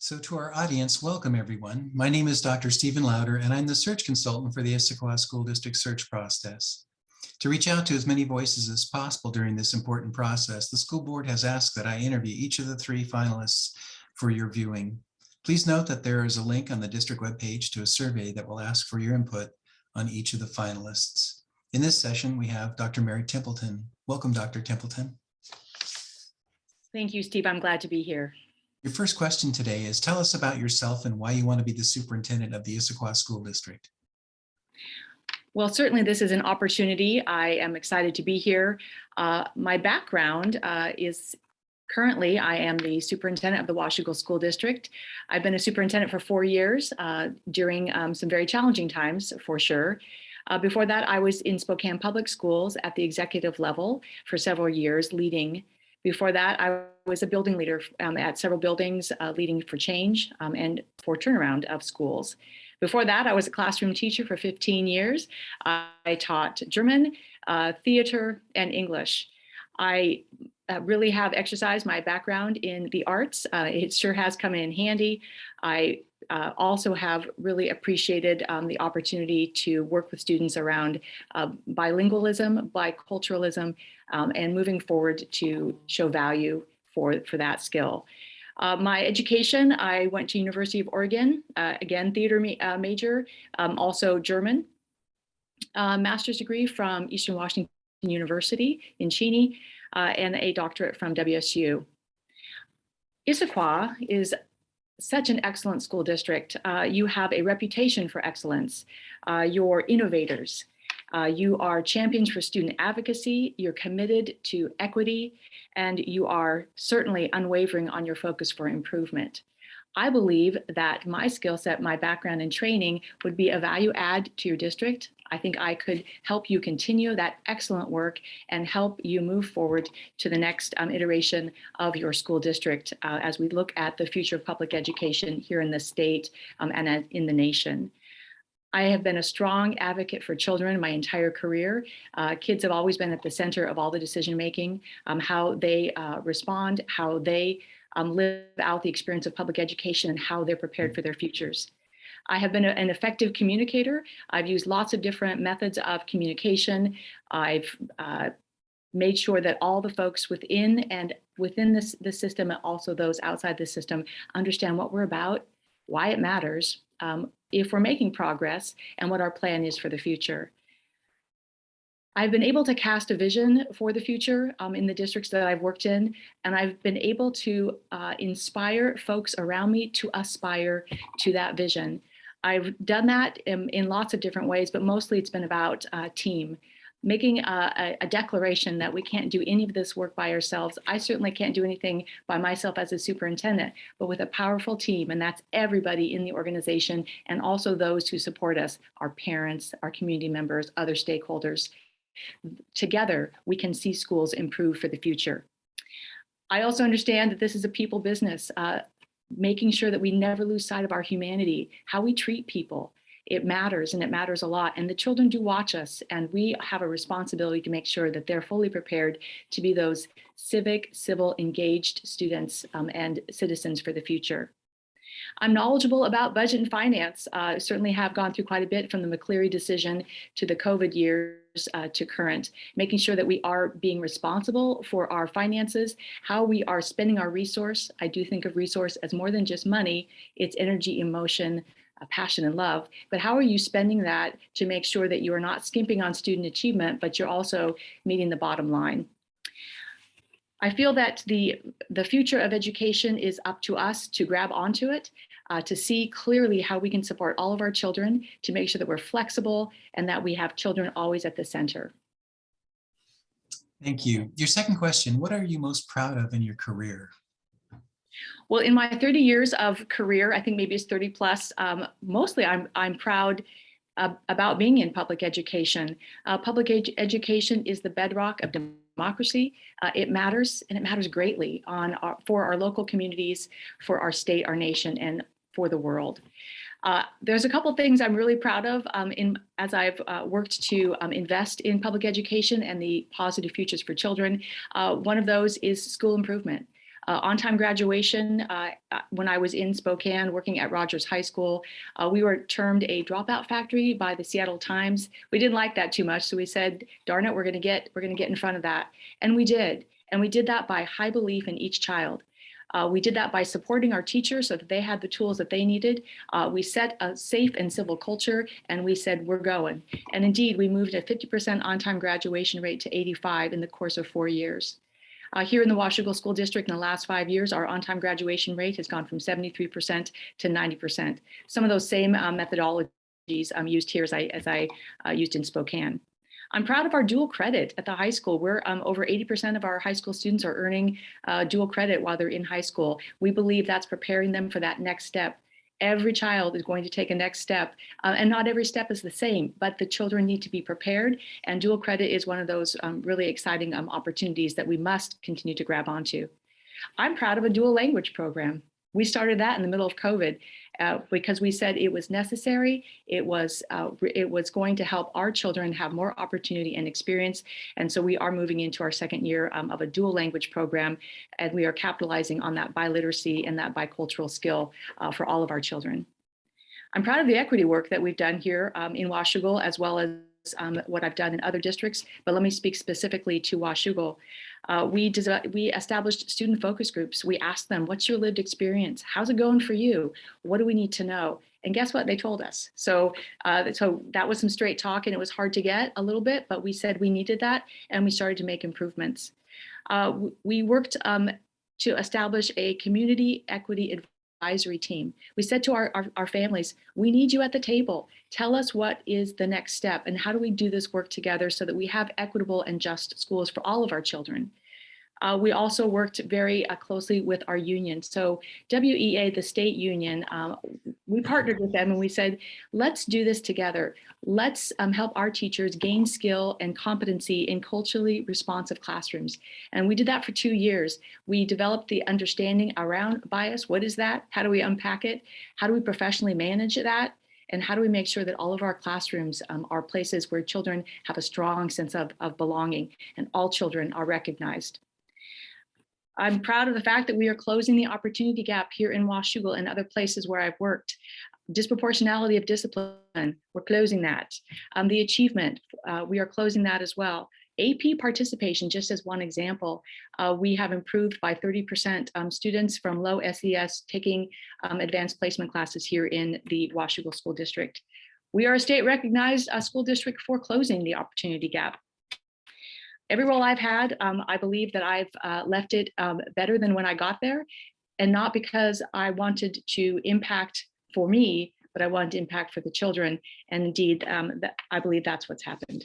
So to our audience, welcome everyone. My name is Dr. Stephen Lauder, and I'm the search consultant for the Issaquah School District search process. To reach out to as many voices as possible during this important process, the school board has asked that I interview each of the 3 finalists for your viewing. Please note that there is a link on the district webpage to a survey that will ask for your input on each of the finalists. In this session, we have Dr. Mary Templeton. Welcome, Dr. Templeton. Thank you, Steve. I'm glad to be here. Your first question today is, tell us about yourself and why you want to be the superintendent of the Issaquah School District. Well, certainly this is an opportunity. I am excited to be here. My background is currently, I am the superintendent of the Washougal School District. I've been a superintendent for 4 years during some very challenging times, for sure. Before that, I was in Spokane Public Schools at the executive level for several years, leading. Before that, I was a building leader at several buildings, leading for change and for turnaround of schools. Before that, I was a classroom teacher for 15 years. I taught German, theater, and English. I really have exercised my background in the arts. It sure has come in handy. I also have really appreciated the opportunity to work with students around bilingualism, biculturalism, and moving forward to show value for that skill. My education, I went to University of Oregon, again, theater major, also German. Master's degree from Eastern Washington University in Cheney, and a doctorate from WSU. Issaquah is such an excellent school district. You have a reputation for excellence. You're innovators. You are champions for student advocacy. You're committed to equity, and you are certainly unwavering on your focus for improvement. I believe that my skill set, my background and training would be a value add to your district. I think I could help you continue that excellent work and help you move forward to the next iteration of your school district as we look at the future of public education here in the state and in the nation. I have been a strong advocate for children my entire career. Kids have always been at the center of all the decision making, how they respond, how they live out the experience of public education, and how they're prepared for their futures. I have been an effective communicator. I've used lots of different methods of communication. I've made sure that all the folks within the system, and also those outside the system, understand what we're about, why it matters, if we're making progress, and what our plan is for the future. I've been able to cast a vision for the future in the districts that I've worked in, and I've been able to inspire folks around me to aspire to that vision. I've done that in lots of different ways, but mostly it's been about team. Making a declaration that we can't do any of this work by ourselves. I certainly can't do anything by myself as a superintendent, but with a powerful team, and that's everybody in the organization and also those who support us, our parents, our community members, other stakeholders. Together, we can see schools improve for the future. I also understand that this is a people business, making sure that we never lose sight of our humanity, how we treat people. It matters, and it matters a lot. And the children do watch us, and we have a responsibility to make sure that they're fully prepared to be those civic, civil, engaged students and citizens for the future. I'm knowledgeable about budget and finance. Certainly have gone through quite a bit from the McCleary decision to the COVID years to current, making sure that we are being responsible for our finances, how we are spending our resource. I do think of resource as more than just money. It's energy, emotion, passion, and love. But how are you spending that to make sure that you are not skimping on student achievement, but you're also meeting the bottom line? I feel that the future of education is up to us to grab onto it, to see clearly how we can support all of our children, to make sure that we're flexible and that we have children always at the center. Thank you. Your second question, what are you most proud of in your career? Well, in my 30 years of career, I think maybe it's 30 plus, mostly I'm proud about being in public education. Public education is the bedrock of democracy. It matters, and it matters greatly for our local communities, for our state, our nation, and for the world. There's a couple things I'm really proud of as I've worked to invest in public education and the positive futures for children. One of those is school improvement. On-time graduation, when I was in Spokane working at Rogers High School, we were termed a dropout factory by the Seattle Times. We didn't like that too much, so we said, darn it, we're gonna get in front of that. And we did. And we did that by high belief in each child. We did that by supporting our teachers so that they had the tools that they needed. We set a safe and civil culture, and we said, we're going. And indeed, we moved a 50% on-time graduation rate to 85 in the course of 4 years. Here in the Washougal School District in the last 5 years, our on-time graduation rate has gone from 73% to 90%. Some of those same methodologies used here as I used in Spokane. I'm proud of our dual credit at the high school. We're over 80% of our high school students are earning dual credit while they're in high school. We believe that's preparing them for that next step. Every child is going to take a next step, and not every step is the same, but the children need to be prepared, and dual credit is one of those really exciting opportunities that we must continue to grab onto. I'm proud of a dual language program. We started that in the middle of COVID because we said it was necessary. It was going to help our children have more opportunity and experience. And so we are moving into our second year of a dual language program, and we are capitalizing on that biliteracy and that bicultural skill for all of our children. I'm proud of the equity work that we've done here in Washougal, as well as what I've done in other districts, but let me speak specifically to Washougal. We established student focus groups. We asked them, what's your lived experience? How's it going for you? What do we need to know? And guess what? They told us. So that was some straight talk, and it was hard to get a little bit, but we said we needed that, and we started to make improvements. We worked to establish a community equity advisory team. We said to our families, we need you at the table. Tell us what is the next step and how do we do this work together so that we have equitable and just schools for all of our children. We also worked very closely with our union. So WEA, the state union, we partnered with them and we said, let's do this together. Let's help our teachers gain skill and competency in culturally responsive classrooms. And we did that for 2 years. We developed the understanding around bias. What is that? How do we unpack it? How do we professionally manage that? And how do we make sure that all of our classrooms are places where children have a strong sense of belonging and all children are recognized? I'm proud of the fact that we are closing the opportunity gap here in Washougal and other places where I've worked. Disproportionality of discipline, we're closing that. The achievement, we are closing that as well. AP participation, just as one example, we have improved by 30% students from low SES taking advanced placement classes here in the Washougal School District. We are a state recognized school district for closing the opportunity gap. Every role I've had, I believe that I've left it better than when I got there, and not because I wanted to impact for me, but I wanted to impact for the children. And indeed, I believe that's what's happened.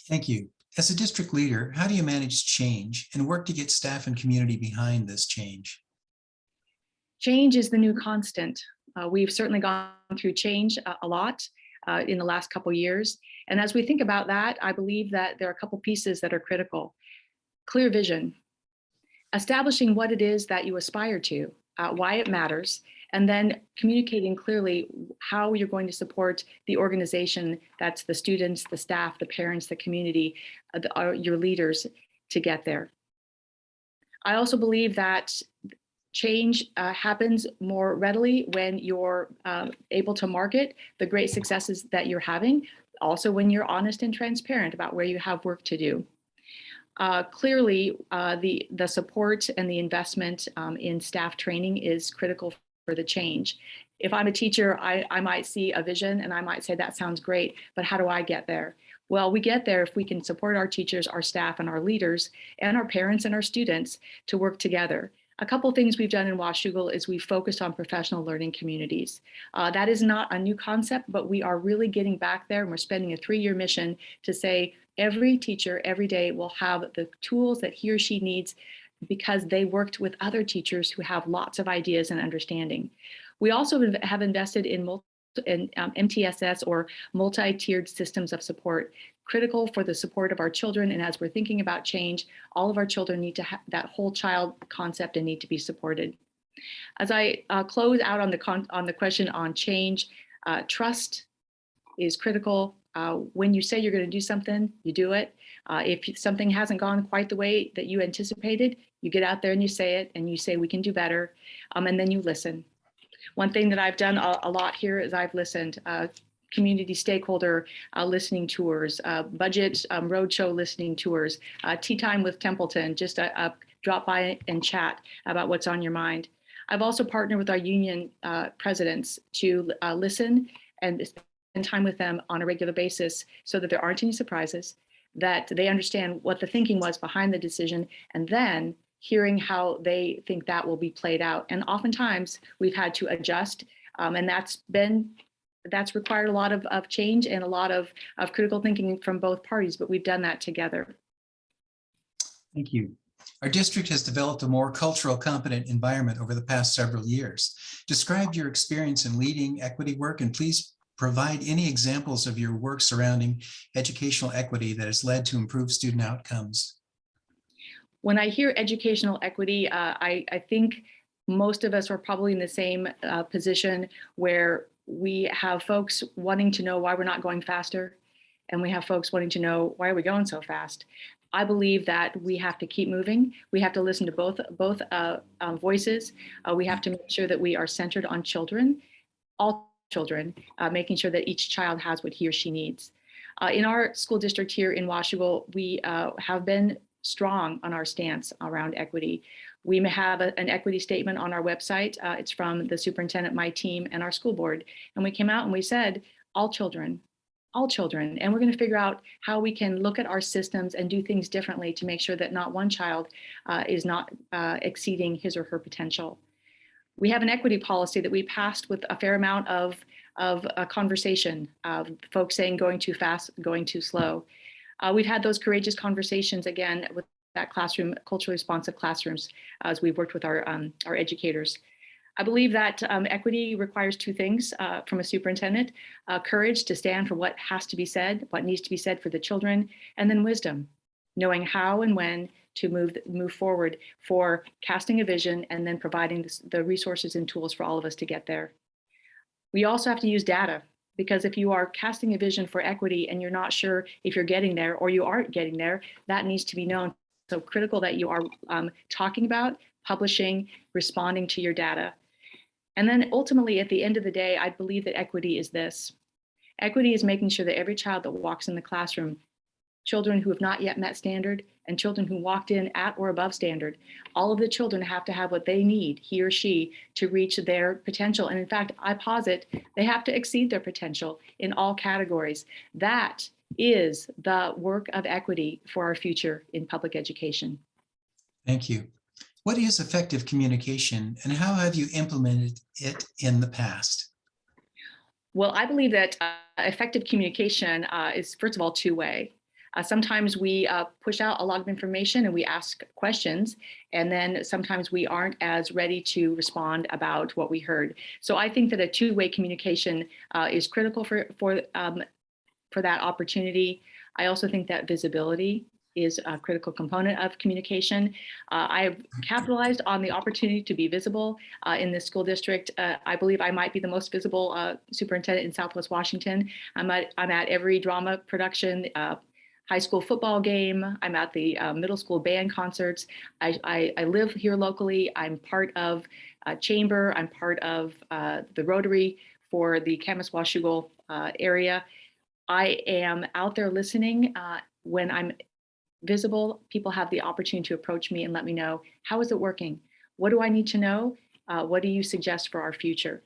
Thank you. As a district leader, how do you manage change and work to get staff and community behind this change? Change is the new constant. We've certainly gone through change a lot in the last couple of years. And as we think about that, I believe that there are a couple pieces that are critical. Clear vision, establishing what it is that you aspire to, why it matters, and then communicating clearly how you're going to support the organization, that's the students, the staff, the parents, the community, your leaders to get there. I also believe that change happens more readily when you're able to market the great successes that you're having, also when you're honest and transparent about where you have work to do. Clearly, the support and the investment in staff training is critical for the change. If I'm a teacher, I might see a vision and I might say, that sounds great, but how do I get there? Well, we get there if we can support our teachers, our staff, and our leaders, and our parents and our students to work together. A couple of things we've done in Washougal is we've focused on professional learning communities. That is not a new concept, but we are really getting back there, and we're spending a 3-year mission to say every teacher every day will have the tools that he or she needs because they worked with other teachers who have lots of ideas and understanding. We also have invested in MTSS or multi-tiered systems of support, critical for the support of our children. And as we're thinking about change, all of our children need to have that whole child concept and need to be supported. As I close out on the question on change, trust is critical. When you say you're going to do something, you do it. If something hasn't gone quite the way that you anticipated, You get out there and you say it, and you say, we can do better, and then you listen. One thing that I've done a lot here is I've listened. Community stakeholder listening tours, budget roadshow listening tours, tea time with Templeton, just drop by and chat about what's on your mind. I've also partnered with our union presidents to listen and spend time with them on a regular basis so that there aren't any surprises, that they understand what the thinking was behind the decision, and then hearing how they think that will be played out. And oftentimes we've had to adjust, and that's required a lot of change and a lot of critical thinking from both parties, but we've done that together. Thank you. Our district has developed a more cultural competent environment over the past several years. Describe your experience in leading equity work, and please provide any examples of your work surrounding educational equity that has led to improved student outcomes. When I hear educational equity, I think most of us are probably in the same position where we have folks wanting to know why we're not going faster, and we have folks wanting to know why are we going so fast. I believe that we have to keep moving. We have to listen to both voices. We have to make sure that we are centered on children, all children, making sure that each child has what he or she needs. In our school district here in Washougal, we have been strong on our stance around equity. We may have an equity statement on our website. It's from the superintendent, my team, and our school board. And we came out and we said, all children. And we're going to figure out how we can look at our systems and do things differently to make sure that not one child is not exceeding his or her potential. We have an equity policy that we passed with a fair amount of conversation, folks saying going too fast, going too slow. We've had those courageous conversations again with that classroom, culturally responsive classrooms, as we've worked with our educators. I believe that equity requires two things from a superintendent: courage to stand for what has to be said, what needs to be said for the children, and then wisdom, knowing how and when to move forward for casting a vision and then providing the resources and tools for all of us to get there. We also have to use data, because if you are casting a vision for equity and you're not sure if you're getting there or you aren't getting there, that needs to be known. So critical that you are talking about, publishing, responding to your data. And then ultimately, at the end of the day, I believe that equity is this. Equity is making sure that every child that walks in the classroom, children who have not yet met standard and children who walked in at or above standard, all of the children have to have what they need, he or she, to reach their potential. And in fact, I posit they have to exceed their potential in all categories. That is the work of equity for our future in public education. Thank you. What is effective communication, and how have you implemented it in the past? Well, I believe that effective communication is, first of all, two-way. Sometimes we push out a lot of information and we ask questions, and then sometimes we aren't as ready to respond about what we heard. So I think that a two-way communication is critical for that opportunity. I also think that visibility is a critical component of communication. I have capitalized on the opportunity to be visible in this school district. I believe I might be the most visible superintendent in Southwest Washington. I'm at every drama production, high school football game. I'm at the middle school band concerts. I live here locally. I'm part of a chamber. I'm part of the Rotary for the Camas Washougal area. I am out there listening. When I'm visible, people have the opportunity to approach me and let me know, how is it working? What do I need to know? What do you suggest for our future?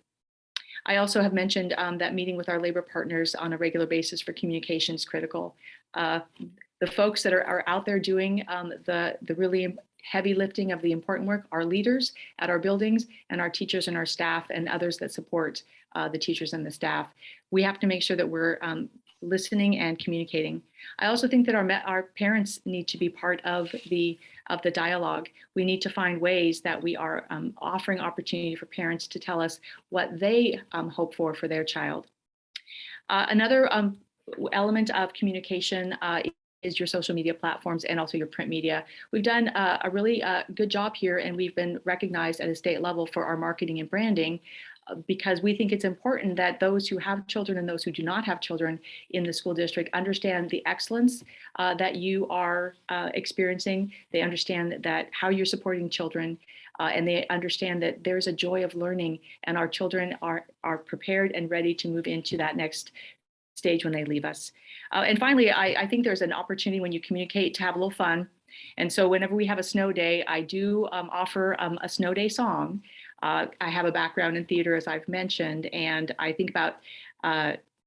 I also have mentioned that meeting with our labor partners on a regular basis for communication is critical. The folks that are out there doing the really heavy lifting of the important work, our leaders at our buildings and our teachers and our staff and others that support the teachers and the staff. We have to make sure that we're listening and communicating. I also think that our parents need to be part of the dialogue. We need to find ways that we are offering opportunity for parents to tell us what they hope for their child. Another element of communication is your social media platforms and also your print media. We've done a really good job here, and we've been recognized at a state level for our marketing and branding. because we think it's important that those who have children and those who do not have children in the school district understand the excellence that you are experiencing. They understand that how you're supporting children, and they understand that there's a joy of learning, and our children are prepared and ready to move into that next stage when they leave us. And finally, I think there's an opportunity when you communicate to have a little fun. And so whenever we have a snow day, I do offer a snow day song. I have a background in theater, as I've mentioned, and I think about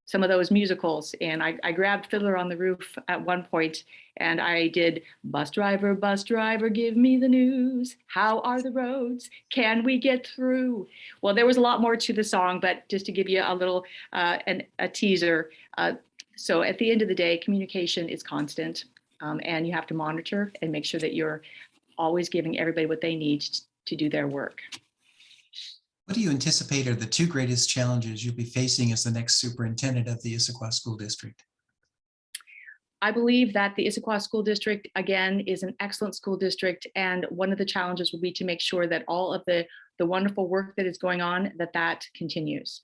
some of those musicals. And I grabbed Fiddler on the Roof at one point, and I did bus driver, give me the news. How are the roads? Can we get through? Well, there was a lot more to the song, but just to give you a little a teaser. So at the end of the day, communication is constant, and you have to monitor and make sure that you're always giving everybody what they need to do their work. What do you anticipate are the two greatest challenges you'll be facing as the next superintendent of the Issaquah School District? I believe that the Issaquah School District, again, is an excellent school district. And one of the challenges will be to make sure that all of the wonderful work that is going on, that continues.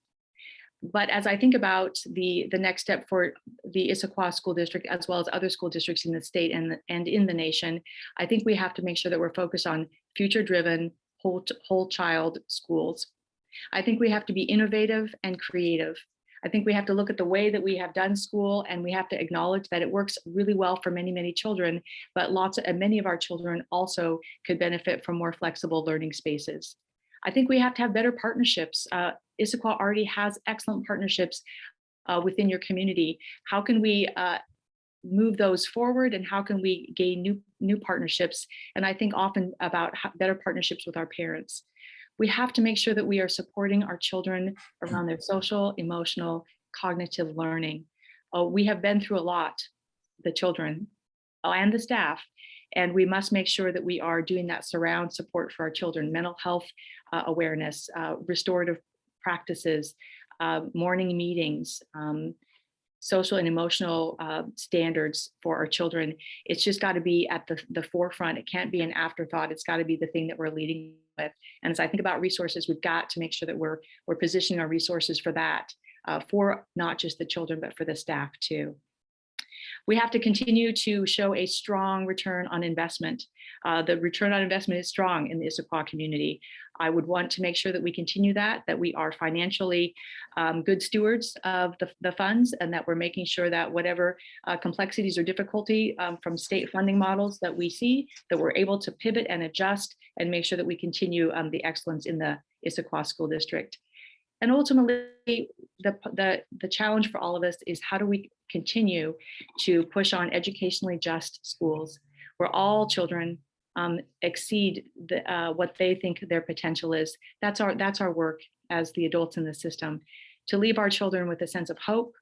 But as I think about the next step for the Issaquah School District, as well as other school districts in the state and in the nation, I think we have to make sure that we're focused on future-driven, whole child schools. I think we have to be innovative and creative. I think we have to look at the way that we have done school, and we have to acknowledge that it works really well for many, many children, but many of our children also could benefit from more flexible learning spaces. I think we have to have better partnerships. Issaquah already has excellent partnerships within your community. How can we move those forward, and how can we gain new partnerships? And I think often about better partnerships with our parents. We have to make sure that we are supporting our children around their social, emotional, cognitive learning. We have been through a lot, the children and the staff, and we must make sure that we are doing that surround support for our children, mental health awareness, restorative practices, morning meetings, social and emotional standards for our children. It's just got to be at the forefront. It can't be an afterthought. It's got to be the thing that we're leading with. And as I think about resources, we've got to make sure that we're positioning our resources for that, for not just the children, but for the staff too. We have to continue to show a strong return on investment. The return on investment is strong in the Issaquah community. I would want to make sure that we continue that we are financially good stewards of the funds, and that we're making sure that whatever complexities or difficulty from state funding models that we see, that we're able to pivot and adjust and make sure that we continue the excellence in the Issaquah School District. And ultimately, the challenge for all of us is, how do we continue to push on educationally just schools where all children exceed what they think their potential is? That's our work as the adults in the system, to leave our children with a sense of hope,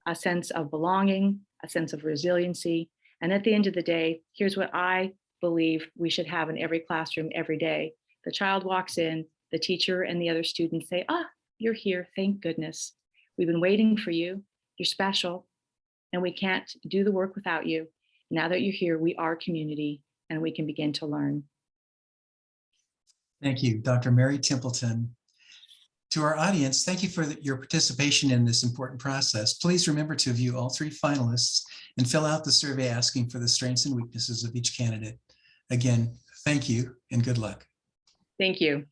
a sense of belonging, a sense of resiliency. And at the end of the day, here's what I believe we should have in every classroom every day. The child walks in, the teacher and the other students say, you're here, thank goodness. We've been waiting for you, you're special, and we can't do the work without you. Now that you're here, we are community, and we can begin to learn. Thank you, Dr. Mary Templeton. To our audience, thank you for your participation in this important process. Please remember to view all three finalists and fill out the survey asking for the strengths and weaknesses of each candidate. Again, thank you and good luck. Thank you.